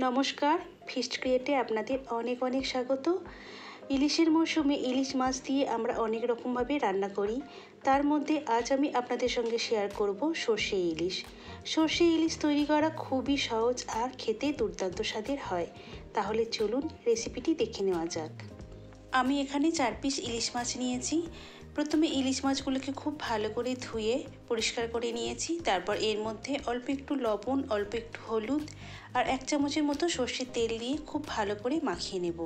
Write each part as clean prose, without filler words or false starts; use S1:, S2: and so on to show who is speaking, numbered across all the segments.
S1: নমস্কার, ফিস্ট ক্রিয়েটে আপনাদের অনেক অনেক স্বাগত। ইলিশের মরশুমে ইলিশ মাছ দিয়ে আমরা অনেক রকমভাবে রান্না করি। তার মধ্যে আজ আমি আপনাদের সঙ্গে শেয়ার করব সর্ষে ইলিশ। সর্ষে ইলিশ তৈরি করা খুবই সহজ আর খেতে দুর্দান্ত স্বাদের হয়। তাহলে চলুন রেসিপিটি দেখে নেওয়া যাক। আমি এখানে 4 পিস ইলিশ মাছ নিয়েছি। প্রথমে ইলিশ মাছগুলোকে খুব ভালো করে ধুয়ে পরিষ্কার করে নিয়েছি। তারপর এর মধ্যে অল্প একটু লবণ, অল্প একটু হলুদ আর 1 চামচের মতো সর্ষের তেল দিয়ে খুব ভালো করে মাখিয়ে নেব।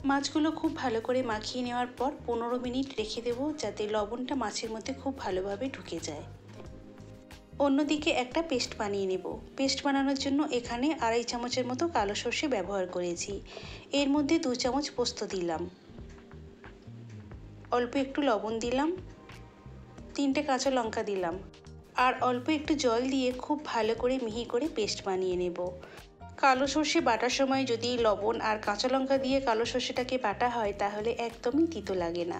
S1: মাছগুলো খুব ভালো করে মাখিয়ে নেওয়ার পর 15 মিনিট রেখে দেব, যাতে লবণটা মাছের মধ্যে খুব ভালোভাবে ঢুকে যায়। অন্যদিকে একটা পেস্ট বানিয়ে নেব। পেস্ট বানানোর জন্য এখানে 2.5 চামচের মতো কালো সর্ষে ব্যবহার করেছি। এর মধ্যে 2 চামচ পোস্ত দিলাম, অল্প একটু লবণ দিলাম, 3টে কাঁচা লঙ্কা দিলাম আর অল্প একটু জল দিয়ে খুব ভালো করে মিহি করে পেস্ট বানিয়ে নেব। কালো সর্ষে বাটার সময় যদি লবণ আর কাঁচা লঙ্কা দিয়ে কালো সর্ষেটাকে বাটা হয় তাহলে একদমই তিতো লাগে না।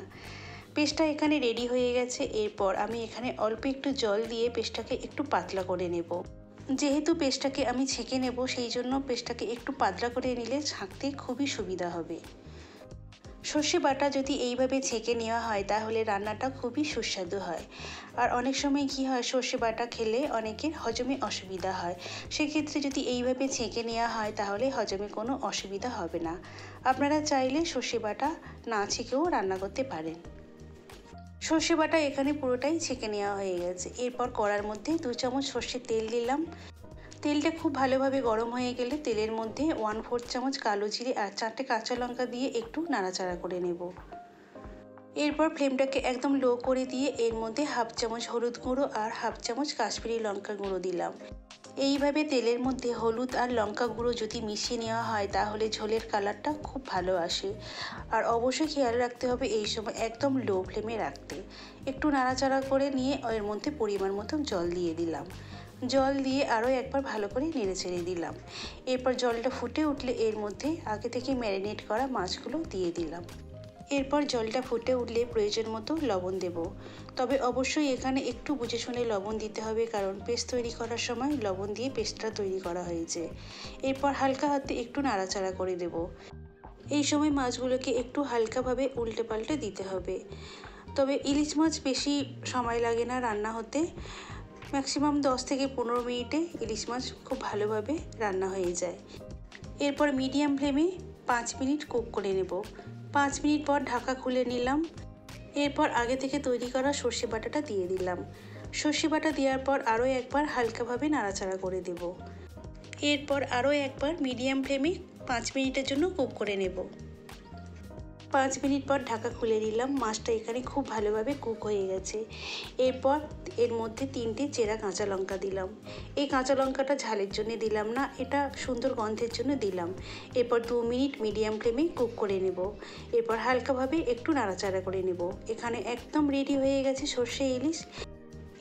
S1: পেস্টটা এখানে রেডি হয়ে গেছে। এরপর আমি এখানে অল্প একটু জল দিয়ে পেস্টটাকে একটু পাতলা করে নেব। যেহেতু পেস্টটাকে আমি ছেঁকে নেব, সেই জন্য পেস্টটাকে একটু পাতলা করে নিলে ছাঁকতে খুবই সুবিধা হবে। সর্ষে বাটা যদি এইভাবে ছেঁকে নেওয়া হয় তাহলে রান্নাটা খুবই সুস্বাদু হয়। আর অনেক সময় কি হয়, সর্ষে বাটা খেলে অনেকের হজমে অসুবিধা হয়। সেক্ষেত্রে যদি এইভাবে ছেঁকে নেওয়া হয় তাহলে হজমে কোনো অসুবিধা হবে না। আপনারা চাইলে সর্ষে বাটা না ছেঁকেও রান্না করতে পারেন। সর্ষে বাটা এখানে পুরোটাই ছেঁকে নেওয়া হয়ে গেছে। এরপর কড়ার মধ্যে 2 চামচ সর্ষের তেল দিলাম। তেলটা খুব ভালোভাবে গরম হয়ে গেলে তেলের মধ্যে 1/4 চামচ কালো জিরে আর 4টে কাঁচা লঙ্কা দিয়ে একটু নাড়াচাড়া করে নেব। এরপর ফ্লেমটাকে একদম লো করে দিয়ে এর মধ্যে 1/2 চামচ হলুদ গুঁড়ো আর 1/2 চামচ কাশ্মীরি লঙ্কা গুঁড়ো দিলাম। এইভাবে তেলের মধ্যে হলুদ আর লঙ্কা গুঁড়ো যদি মিশিয়ে নেওয়া হয় তাহলে ঝোলের কালারটা খুব ভালো আসে। আর অবশ্যই খেয়াল রাখতে হবে এই সময় একদম লো ফ্লেমে রাখতে। একটু নাড়াচাড়া করে নিয়ে এর মধ্যে পরিমাণ মতো জল দিয়ে দিলাম। জল দিয়ে আরও একবার ভালো করে নেড়ে চেড়ে দিলাম। এরপর জলটা ফুটে উঠলে এর মধ্যে আগে থেকে ম্যারিনেট করা মাছগুলো দিয়ে দিলাম। এরপর জলটা ফুটে উঠলে প্রয়োজন মতো লবণ দেব। তবে অবশ্যই এখানে একটু বুঝে শুনে লবণ দিতে হবে, কারণ পেস্ট তৈরি করার সময় লবণ দিয়ে পেস্টটা তৈরি করা হয়েছে। এরপর হালকা হাতে একটু নাড়াচাড়া করে দেব। এই সময় মাছগুলোকে একটু হালকাভাবে উল্টে পাল্টে দিতে হবে। তবে ইলিশ মাছ বেশি সময় লাগে না রান্না হতে। ম্যাক্সিমাম 10 থেকে 15 মিনিটে ইলিশ মাছ খুব ভালোভাবে রান্না হয়ে যায়। এরপর মিডিয়াম ফ্লেমে 5 মিনিট কুক করে নেব। 5 মিনিট পর ঢাকা খুলে নিলাম। এরপর আগে থেকে তৈরি করা সর্ষে বাটাটা দিয়ে দিলাম। সর্ষে বাটা দেওয়ার পর আরও একবার হালকাভাবে নাড়াচাড়া করে দেব। এরপর আরও একবার মিডিয়াম ফ্লেমে 5 মিনিটের জন্য কুক করে নেব। 5 মিনিট পর ঢাকা খুলে নিলাম। মাছটা এখানে খুব ভালোভাবে কুক হয়ে গেছে। এরপর এর মধ্যে 3টে চেরা কাঁচা লঙ্কা দিলাম। এই কাঁচা লঙ্কাটা ঝালের জন্য দিলাম না, এটা সুন্দর গন্ধের জন্য দিলাম। এরপর 2 মিনিট মিডিয়াম ফ্লেমে কুক করে নেব। এরপর হালকাভাবে একটু নাড়াচাড়া করে নেব। এখানে একদম রেডি হয়ে গেছে সর্ষে ইলিশ।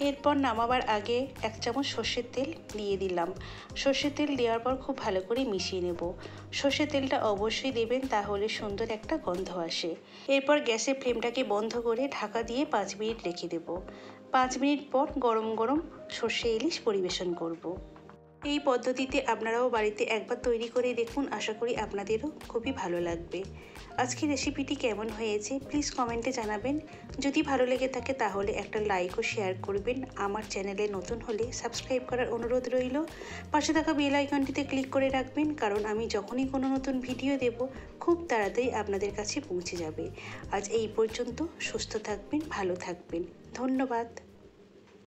S1: এরপর নামাবার আগে 1 চামচ সর্ষের তেল দিয়ে দিলাম। সর্ষের তেল দেওয়ার পর খুব ভালো করে মিশিয়ে নেব। সর্ষের তেলটা অবশ্যই দেবেন, তাহলে সুন্দর একটা গন্ধ আসে। এরপর গ্যাসের ফ্লেমটাকে বন্ধ করে ঢাকা দিয়ে 5 মিনিট রেখে দেব। 5 মিনিট পর গরম গরম সর্ষে ইলিশ পরিবেশন করব। এই পদ্ধতিতে আপনারাও বাড়িতে একবার তৈরি করে দেখুন, আশা করি আপনাদেরও খুবই ভালো লাগবে। আজকের রেসিপিটি কেমন হয়েছে প্লিজ কমেন্টে জানাবেন। যদি ভালো লেগে থাকে তাহলে একটা লাইক ও শেয়ার করবেন। আমার চ্যানেলে নতুন হলে সাবস্ক্রাইব করার অনুরোধ রইল। পাশে থাকা বেল আইকনটিতে ক্লিক করে রাখবেন, কারণ আমি যখনই কোনো নতুন ভিডিও দেব খুব তাড়াতাড়ি আপনাদের কাছে পৌঁছে যাবে। আজ এই পর্যন্ত। সুস্থ থাকবেন, ভালো থাকবেন। ধন্যবাদ।